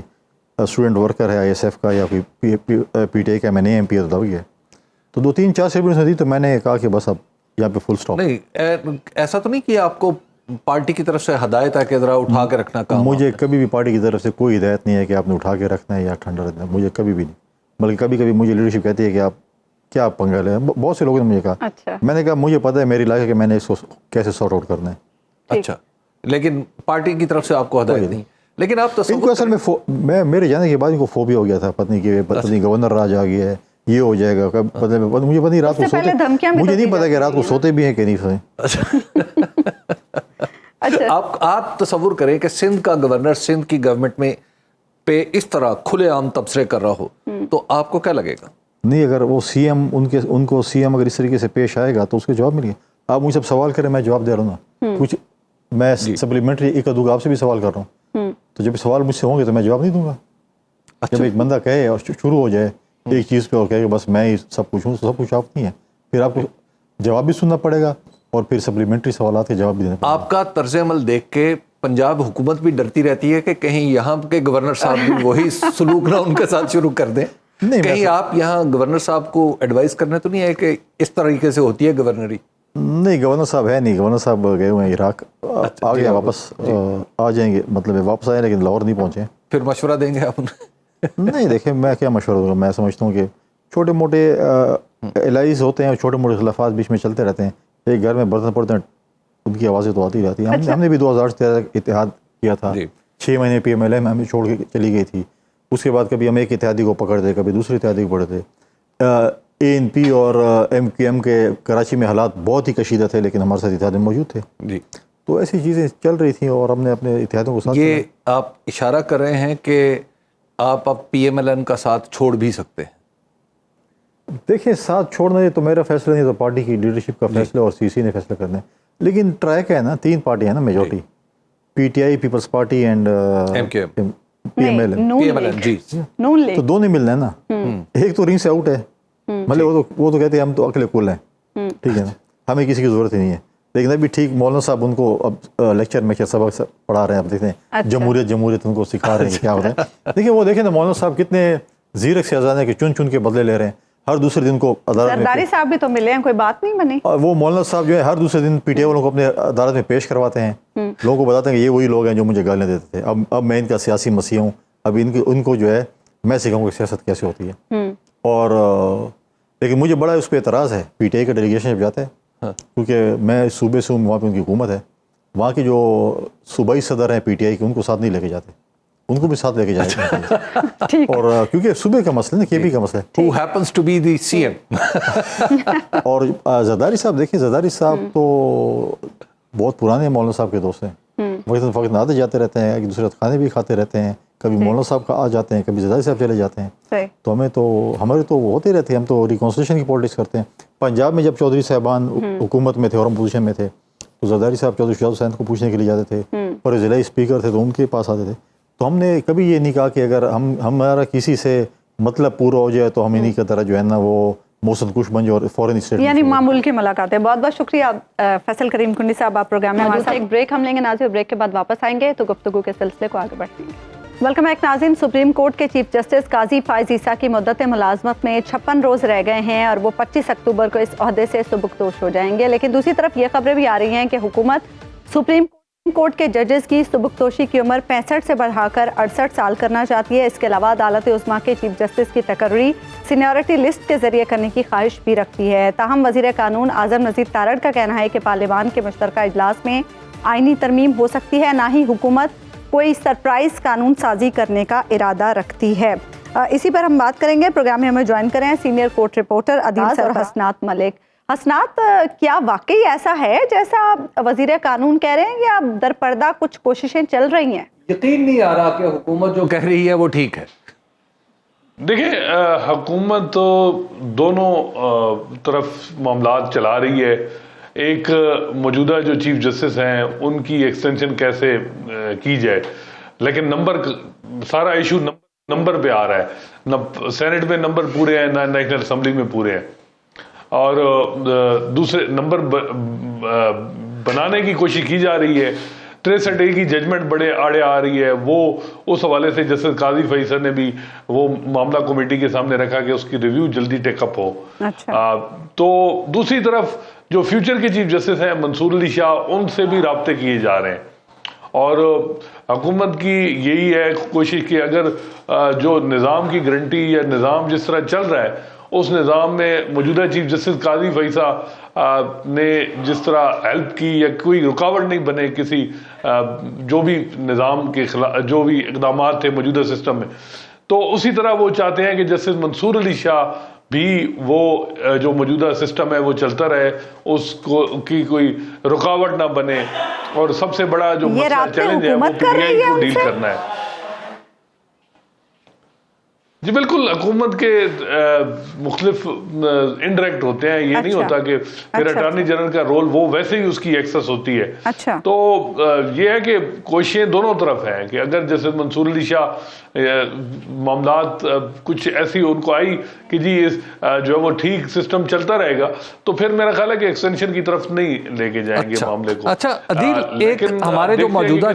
اسٹوڈنٹ ورکر ہے آئی ایس ایف کا یا کوئی پی ٹی آئی کا میں نے ایم پی ہے تو دب گیا. تو 2-3-4 اسٹیٹمنٹس دی تو میں نے کہا کہ بس اب یہاں پہ فل اسٹاپ. نہیں ایسا تو نہیں کہ آپ کو پارٹی کی طرف سے ہدایت ہے کہ ذرا اٹھا کے رکھنا کام؟ مجھے کبھی بھی پارٹی کی طرف سے کوئی ہدایت نہیں ہے کہ آپ نے اٹھا کے رکھنا ہے یا ٹھنڈا رکھنا ہے, مجھے کبھی بھی نہیں. بلکہ کبھی کبھی مجھے لیڈرشپ کہتی ہے کہ آپ کیا پنگا لیں. بہت سے لوگوں نے مجھے کہا, میں نے کہا مجھے پتہ ہے میری لائف ہے کہ میں نے اس کو کیسے سارٹ آؤٹ کرنا ہے. اچھا, لیکن پارٹی کی طرف سے آپ کو ہدایت نہیں. لیکن آپ ان کو اصل میں میرے جانے کے بعد ان کو فوبیا ہو گیا تھا, پتہ نہیں کہ پتہ نہیں گورنر راج آ گیا ہے, یہ ہو جائے گا. مجھے پتہ نہیں رات کو سوتے, مجھے نہیں پتا کہ رات کو سوتے بھی ہیں کہ نہیں سوتے. آپ تصور کریں کہ سندھ کا گورنر سندھ کی گورنمنٹ میں پہ اس طرح کھلے عام تبصرے کر رہا ہو تو آپ کو کیا لگے گا؟ نہیں, اگر وہ سی ایم ان کو سی ایم اگر اس طریقے سے پیش آئے گا تو اس کے جواب ملے گا. آپ مجھ سے سوال کریں, میں جواب دے رہا ہوں نا. کچھ میں سپلیمنٹری ایک ادو آپ سے بھی سوال کر رہا ہوں, تو جب سوال مجھ سے ہوں گے تو میں جواب نہیں دوں گا. جب ایک بندہ کہے اور شروع ہو جائے ایک چیز پہ اور کہے کہ بس میں ہی سب کچھ ہوں, تو سب کچھ آپ نہیں ہے. پھر آپ کو جواب بھی سننا پڑے گا اور پھر سپلیمنٹری سوالات کے جواب بھی دینا پڑے گا. آپ کا طرز عمل دیکھ کے پنجاب حکومت بھی ڈرتی رہتی ہے کہ کہیں یہاں کے گورنر صاحب بھی وہی سلوک نہ ان کے ساتھ شروع کر دیں. کہیں آپ یہاں گورنر صاحب کو ایڈوائز کرنے تو نہیں ہے کہ اس طریقے سے ہوتی ہے گورنری؟ نہیں, گورنر صاحب ہے نہیں. گورنر صاحب گئے ہوئے ہیں عراق, آ گئے واپس آ جائیں گے, مطلب واپس آئے لیکن لاہور نہیں پہنچے. پھر مشورہ دیں گے آپ؟ نہیں دیکھیں میں کیا مشورہ دوں گا. میں سمجھتا ہوں کہ چھوٹے موٹے الائز ہوتے ہیں اور چھوٹے موٹے خلافات بیچ میں چلتے رہتے ہیں. ایک گھر میں برتن پڑتے ہیں ان کی آوازیں تو آتی رہتی ہیں. ہم نے بھی 2013 اتحاد کیا تھا, 6 مہینے پی ایم ایل ایم ہمیں چھوڑ کے چلی گئی تھی. اس کے بعد کبھی ہم ایک اتحادی کو پکڑتے, کبھی دوسرے اتحادی کو پکڑتے. اے این پی اور ایم کیو ایم کے کراچی میں حالات بہت ہی کشیدہ تھے لیکن ہمارے ساتھ اتحاد موجود تھے. تو ایسی چیزیں چل رہی تھیں اور ہم نے اپنے اتحادوں کو ساتھ. یہ آپ اشارہ کر رہے ہیں کہ آپ اب پی ایم ایل این کا ساتھ چھوڑ بھی سکتے ہیں؟ دیکھیں ساتھ چھوڑنا یہ تو میرا فیصلہ نہیں, تو پارٹی کی لیڈرشپ کا فیصلہ اور سی سی نے فیصلہ کرنا ہے. لیکن ٹریک ہے نا, 3 پارٹی ہے نا majority, P T I, Peoples Party and P M L N. جی تو دو نہیں ملنا ہے نا. ایک تو رنگ سے آؤٹ ہے, مطلب وہ تو کہتے ہیں ہم تو اکیلے کل ہیں, ٹھیک ہے نا, ہمیں کسی کی ضرورت ہی نہیں ہے. لیکن ابھی ٹھیک مولانا صاحب ان کو اب لیکچر میں کیا سبق پڑھا رہے ہیں, اب دیکھتے ہیں جمہوریت ان کو سکھا رہے ہیں کیا ہوتا ہے. دیکھیں وہ دیکھیں نا مولانا صاحب کتنے زیرک سے آزاد ہیں کہ چن کے بدلے لے رہے ہیں. ہر دوسرے دن کو عدالت میں زرداری صاحب بھی تو ملے ہیں, کوئی بات نہیں بنی. وہ مولانا صاحب جو ہے ہر دوسرے دن پی ٹی آئی والوں کو اپنے عدالت میں پیش کرواتے ہیں, لوگوں کو بتاتے ہیں کہ یہ وہی لوگ ہیں جو مجھے گالیاں دیتے تھے. اب میں ان کا سیاسی مسیح ہوں, اب ان کو جو ہے میں سکھاؤں کہ سیاست کیسے ہوتی ہے. اور لیکن مجھے بڑا اس پہ اعتراض ہے, پی ٹی آئی کا ڈیلیگیشن جب جاتا ہے, کیونکہ میں صوبے سے ہوں, وہاں پہ ان کی حکومت ہے, وہاں کے جو صوبائی صدر ہیں پی ٹی آئی کے ان کو ساتھ نہیں لے کے جاتے. ان کو بھی ساتھ لے کے جائیں گے. ٹھیک ہے. اور کیونکہ صوبے کا مسئلہ ہے, کے پی کا مسئلہ ہے. who happens to be the CM. اور زرداری صاحب دیکھیں, زرداری صاحب تو بہت پرانے مولانا صاحب کے دوست ہیں, وقت وقت آتے جاتے رہتے ہیں, ایک دوسرے کھانے بھی کھاتے رہتے ہیں, کبھی مولانا صاحب کا آ جاتے ہیں, کبھی زرداری صاحب چلے جاتے ہیں. صحیح. تو ہمارے تو ہوتے رہتے ہیں, ہم تو ریکانسٹیٹیوشن کی پالیٹکس کرتے ہیں. پنجاب میں جب چودھری صاحبان حکومت میں تھے اور ہم پوزیشن میں تھے تو زرداری صاحب چودھری شجاعت حسین کو پوچھنے کے لیے جاتے تھے, اور ضلعی اسپیکر تھے تو ان کے پاس آتے تھے. تو ہم نے کبھی یہ نہیں کہا کہ اگر ہمارا کسی سے مطلب پورا ہو جائے تو ہم انہیں کی طرح جو ہے نا وہ موسم کش بن جائے اور فورن اسٹیٹ, یعنی معمول کی ملاقاتیں. بہت بہت شکریہ فیصل کریم کنڈی صاحب, آپ پروگرام میں ہمارے ساتھ. ایک بریک ہم لیں گے ناظرین, بریک کے بعد واپس آئیں گے تو گفتگو کے سلسلے کو آگے بڑھیں گے. ویلکم بیک ناظرین. سپریم کورٹ کے چیف جسٹس قاضی فائز عیسیٰ کی مدت ملازمت میں 56 روز رہ گئے ہیں اور وہ 25 اکتوبر کو اس عہدے سے سبکدوش ہو جائیں گے. لیکن دوسری طرف یہ خبریں بھی آ رہی ہیں کہ حکومت سپریم کورٹ کے ججز کی سبکدوشی کی عمر 65 سے بڑھا کر 68 سال کرنا چاہتی ہے. اس کے علاوہ عدالت عظمیٰ کے چیف جسٹس کی تقرری سینیورٹی لسٹ کے ذریعے کرنے کی خواہش بھی رکھتی ہے. تاہم وزیر قانون اعظم نذیر تارڑ کا کہنا ہے کہ پارلیمان کے مشترکہ اجلاس میں آئینی ترمیم ہو سکتی ہے, نہ ہی حکومت کوئی سرپرائز قانون سازی کرنے کا ارادہ رکھتی ہے. اسی پر ہم بات کریں گے. پروگرام میں ہمیں جوائن کریں سینئر کورٹ رپورٹر عدیل اور حسنات ملک. حسنات, کیا واقعی ایسا ہے جیسا وزیر قانون کہہ رہے ہیں یا در پردہ کچھ کوششیں چل رہی ہیں؟ یقین نہیں آ رہا کہ حکومت جو کہہ رہی ہے وہ ٹھیک ہے. دیکھیں, حکومت تو دونوں طرف معاملات چلا رہی ہے. ایک موجودہ جو چیف جسٹس ہیں ان کی ایکسٹینشن کیسے کی جائے, لیکن سارا ایشو نمبر پہ آ رہا ہے. نہ سینٹ میں نمبر پورے ہیں, نہ نیشنل اسمبلی میں پورے ہیں, اور دوسرے نمبر بنانے کی کوشش کی جا رہی ہے. 63 ڈے کی ججمنٹ بڑے آڑے آ رہی ہے. وہ اس حوالے سے جسٹس قاضی فیصل نے بھی وہ معاملہ کمیٹی کے سامنے رکھا کہ اس کی ریویو جلدی ٹیک اپ ہو. تو دوسری طرف جو فیوچر کے چیف جسٹس ہیں منصور علی شاہ, ان سے بھی رابطے کیے جا رہے ہیں. اور حکومت کی یہی ہے کوشش کہ اگر جو نظام کی گارنٹی یا نظام جس طرح چل رہا ہے اس نظام میں موجودہ چیف جسٹس قاضی فیصل نے جس طرح ہیلپ کی یا کوئی رکاوٹ نہیں بنے کسی جو بھی نظام کے خلاف جو بھی اقدامات تھے موجودہ سسٹم میں, تو اسی طرح وہ چاہتے ہیں کہ جسٹس منصور علی شاہ بھی وہ جو موجودہ سسٹم ہے وہ چلتا رہے, اس کو کی کوئی رکاوٹ نہ بنے. اور سب سے بڑا جو مسئلہ چیلنج ہے وہ PTI کو ڈیل کرنا ہے. جی بالکل, حکومت کے مختلف انڈائریکٹ ہوتے ہیں. یہ نہیں ہوتا کہ پھر اٹارنی جنرل کا رول وہ ویسے ہی اس کی ایکسس ہوتی ہے. تو یہ ہے کہ کوششیں دونوں طرف ہیں کہ اگر جیسے منصور علی شاہ معاملات کچھ ایسی ان کو آئی کہ جی جو ہے وہ ٹھیک سسٹم چلتا رہے گا, تو پھر میرا خیال ہے کہ ایکسٹینشن کی طرف نہیں لے کے جائیں گے معاملے کو. اچھا عدیل, ایک ہمارے جو موجودہ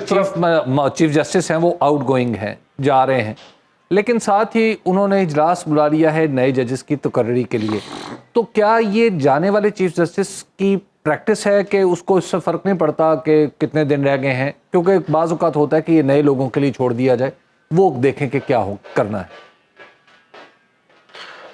چیف جسٹس ہیں وہ آؤٹ گوئنگ ہیں, جا رہے ہیں, لیکن ساتھ ہی انہوں نے اجلاس بلا لیا ہے نئے ججز کی تقرری کے لیے. تو کیا یہ جانے والے چیف جسٹس کی پریکٹس ہے کہ اس کو اس سے فرق نہیں پڑتا کہ کتنے دن رہ گئے ہیں, کیونکہ بعض اوقات ہوتا ہے کہ یہ نئے لوگوں کے لیے چھوڑ دیا جائے, وہ دیکھیں کہ کیا کرنا ہے.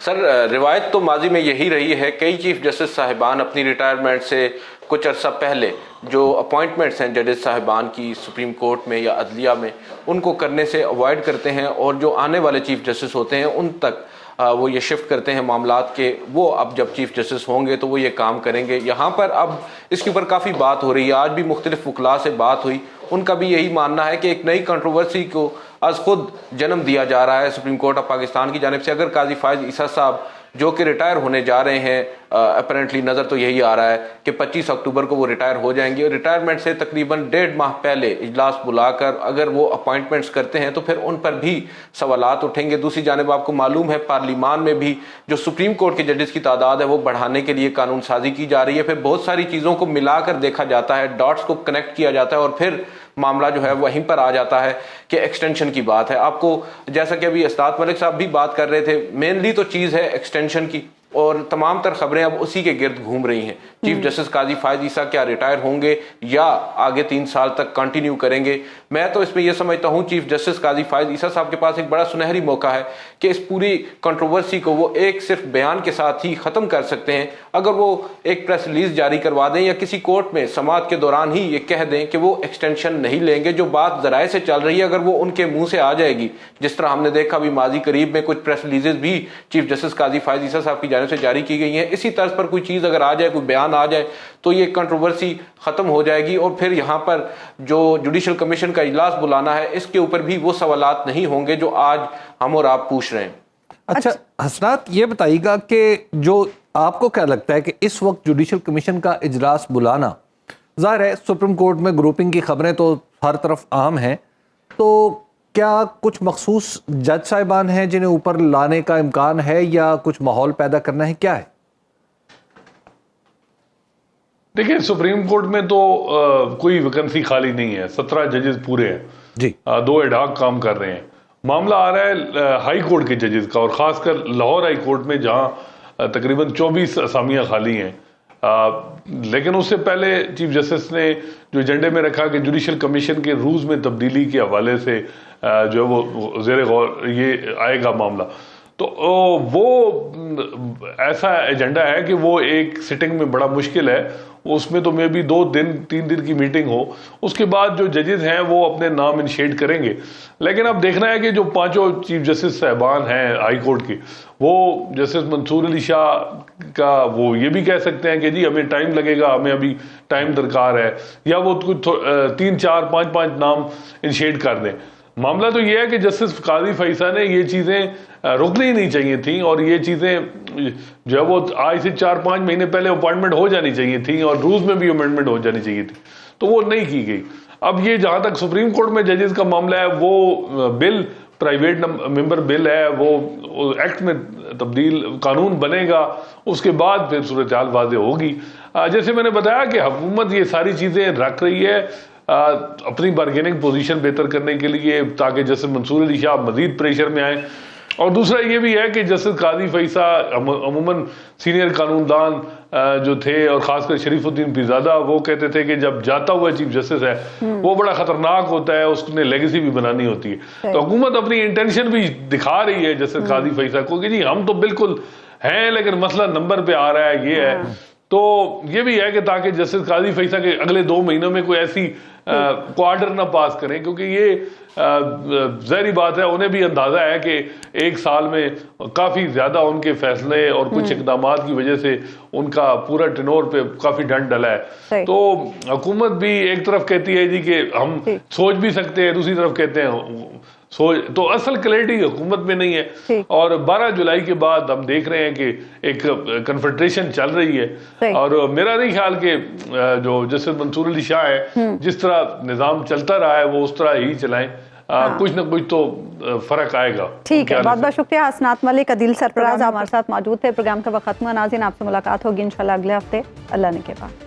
سر, روایت تو ماضی میں یہی رہی ہے, کئی چیف جسٹس صاحبان اپنی ریٹائرمنٹ سے کچھ عرصہ پہلے جو اپوائنٹمنٹس ہیں ججز صاحبان کی سپریم کورٹ میں یا عدلیہ میں, ان کو کرنے سے اوائڈ کرتے ہیں, اور جو آنے والے چیف جسٹس ہوتے ہیں ان تک وہ یہ شفٹ کرتے ہیں معاملات کے. وہ اب جب چیف جسٹس ہوں گے تو وہ یہ کام کریں گے. یہاں پر اب اس کے اوپر کافی بات ہو رہی ہے, آج بھی مختلف وکلاء سے بات ہوئی, ان کا بھی یہی ماننا ہے کہ ایک نئی کنٹروورسی کو از خود جنم دیا جا رہا ہے سپریم کورٹ آف پاکستان کی جانب سے. اگر قاضی فائز عیسیٰ صاحب جو کہ ریٹائر ہونے جا رہے ہیں, اپیرنٹلی نظر تو یہی آ رہا ہے کہ 25 اکتوبر کو وہ ریٹائر ہو جائیں گے, اور ریٹائرمنٹ سے تقریباً 1.5 ماہ پہلے اجلاس بلا کر اگر وہ اپوائنٹمنٹس کرتے ہیں تو پھر ان پر بھی سوالات اٹھیں گے. دوسری جانب آپ کو معلوم ہے پارلیمان میں بھی جو سپریم کورٹ کے ججز کی تعداد ہے وہ بڑھانے کے لیے قانون سازی کی جا رہی ہے. پھر بہت ساری چیزوں کو ملا کر دیکھا جاتا ہے, ڈاٹس کو کنیکٹ کیا جاتا ہے, اور پھر معاملہ جو ہے وہیں پر آ جاتا ہے کہ ایکسٹینشن کی بات ہے. آپ کو جیسا کہ ابھی استاد ملک صاحب بھی بات کر رہے تھے, مینلی تو چیز ہے ایکسٹینشن کی. اور تمام تر خبریں اب اسی کے گرد گھوم رہی ہیں. چیف جسٹس قاضی فائز عیسیٰ کیا ریٹائر ہوں گے یا آگے 3 سال تک کنٹینیو کریں گے؟ میں تو اس میں یہ سمجھتا ہوں چیف جسٹس قاضی فائز عیسیٰ صاحب کے پاس ایک بڑا سنہری موقع ہے کہ اس پوری کنٹروورسی کو وہ ایک صرف بیان کے ساتھ ہی ختم کر سکتے ہیں. اگر وہ ایک پریس ریلیز جاری کروا دیں یا کسی کورٹ میں سماعت کے دوران ہی یہ کہہ دیں کہ وہ ایکسٹینشن نہیں لیں گے، جو بات ذرائع سے چل رہی ہے اگر وہ ان کے منہ سے آ جائے گی، جس طرح ہم نے دیکھا بھی ماضی قریب میں کچھ پریس ریلیزز بھی چیف جسٹس قاضی فائز عیسیٰ صاحب کی جانب سے جاری کی گئی ہیں، اسی طرز پر کوئی چیز اگر آ جائے، کوئی بیان آ جائے تو یہ کنٹروورسی ختم ہو جائے گی، اور پھر یہاں پر جو جوڈیشل کمیشن کا اجلاس بلانا ہے اس کے اوپر بھی وہ سوالات نہیں ہوں گے جو آج ہم اور آپ پوچھ رہے ہیں. اچھا حسنات، یہ بتائیے گا کہ جو آپ کو کیا لگتا ہے کہ اس وقت جوڈیشل کمیشن کا اجلاس بلانا، ظاہر ہے سپریم کورٹ میں گروپنگ کی خبریں تو ہر طرف عام ہیں، تو کیا کچھ مخصوص جج صاحبان ہیں جنہیں اوپر لانے کا امکان ہے یا کچھ ماحول پیدا کرنا ہے، کیا ہے؟ دیکھیں سپریم کورٹ میں تو کوئی ویکنسی خالی نہیں ہے، 17 ججز پورے ہیں جی، 2 ایڈ ہاک کام کر رہے ہیں. معاملہ آ رہا ہے ہائی کورٹ کے ججز کا، اور خاص کر لاہور ہائی کورٹ میں جہاں تقریباً 24 اسامیاں خالی ہیں. لیکن اس سے پہلے چیف جسٹس نے جو ایجنڈے میں رکھا کہ جوڈیشل کمیشن کے رولز میں تبدیلی کے حوالے سے جو ہے وہ زیر غور یہ آئے گا معاملہ، تو وہ ایسا ایجنڈا ہے کہ وہ ایک سٹنگ میں بڑا مشکل ہے. اس میں تو میں بھی 2-3 دن کی میٹنگ ہو، اس کے بعد جو ججز ہیں وہ اپنے نام انشیٹ کریں گے. لیکن اب دیکھنا ہے کہ جو 5 چیف جسٹس صاحبان ہیں ہائی کورٹ کے، وہ جسٹس منصور علی شاہ کا وہ یہ بھی کہہ سکتے ہیں کہ جی ہمیں ٹائم لگے گا، ہمیں ابھی ٹائم درکار ہے، یا وہ کچھ 3-4-5 نام انشیٹ کر دیں. معاملہ تو یہ ہے کہ جسٹس قاضی فیصل نے یہ چیزیں رکنی ہی نہیں چاہیے تھیں، اور یہ چیزیں جو ہے وہ آج سے 4-5 مہینے پہلے اپوائنٹمنٹ ہو جانی چاہیے تھیں، اور رولز میں بھی امینڈمنٹ ہو جانی چاہیے تھی، تو وہ نہیں کی گئی. اب یہ جہاں تک سپریم کورٹ میں ججز کا معاملہ ہے، وہ بل پرائیویٹ ممبر بل ہے، وہ ایکٹ میں تبدیل قانون بنے گا، اس کے بعد پھر صورتحال واضح ہوگی. جیسے میں نے بتایا کہ حکومت یہ ساری چیزیں رکھ رہی ہے اپنی بارگیننگ پوزیشن بہتر کرنے کے لیے، تاکہ جسٹس منصور علی شاہ مزید پریشر میں آئیں. اور دوسرا یہ بھی ہے کہ جسٹس قاضی فیصل عموماً سینئر قانون دان جو تھے، اور خاص کر شریف الدین پیرزادہ، وہ کہتے تھے کہ جب جاتا ہوا چیف جسٹس ہے وہ بڑا خطرناک ہوتا ہے، اس نے لیگیسی بھی بنانی ہوتی ہے. تو حکومت اپنی انٹینشن بھی دکھا رہی ہے جسٹس قاضی فیصل کو کہ جی ہم تو بالکل ہیں، لیکن مسئلہ نمبر پہ آ رہا ہے، یہ ہے. تو یہ بھی ہے کہ تاکہ جسٹس قاضی فیصل کے اگلے 2 مہینوں میں کوئی ایسی کو آرڈر نہ پاس کریں، کیونکہ یہ ظاہری بات ہے انہیں بھی اندازہ ہے کہ 1 سال میں کافی زیادہ ان کے فیصلے اور کچھ اقدامات کی وجہ سے ان کا پورا ٹینور پہ کافی ڈنڈ ڈلا ہے. تو حکومت بھی ایک طرف کہتی ہے جی کہ ہم سوچ بھی سکتے ہیں، دوسری طرف کہتے ہیں تو اصل کلیئرٹی حکومت میں نہیں ہے. اور 12 جولائی کے بعد ہم دیکھ رہے ہیں کہ ایک کنفرنٹریشن چل رہی ہے، اور میرا نہیں خیال کہ جو جسٹس منصور علی شاہ ہے جس طرح نظام چلتا رہا ہے وہ اس طرح ہی چلائیں، کچھ نہ کچھ تو فرق آئے گا. ٹھیک ہے، بہت بہت شکریہ حسنات ملک، عدیل سرفراز ہمارے ساتھ موجود تھے. پروگرام کا وقت ختم ہوا. ناظرین آپ سے ملاقات ہوگی انشاءاللہ اگلے ہفتے، اللہ نے کے بعد.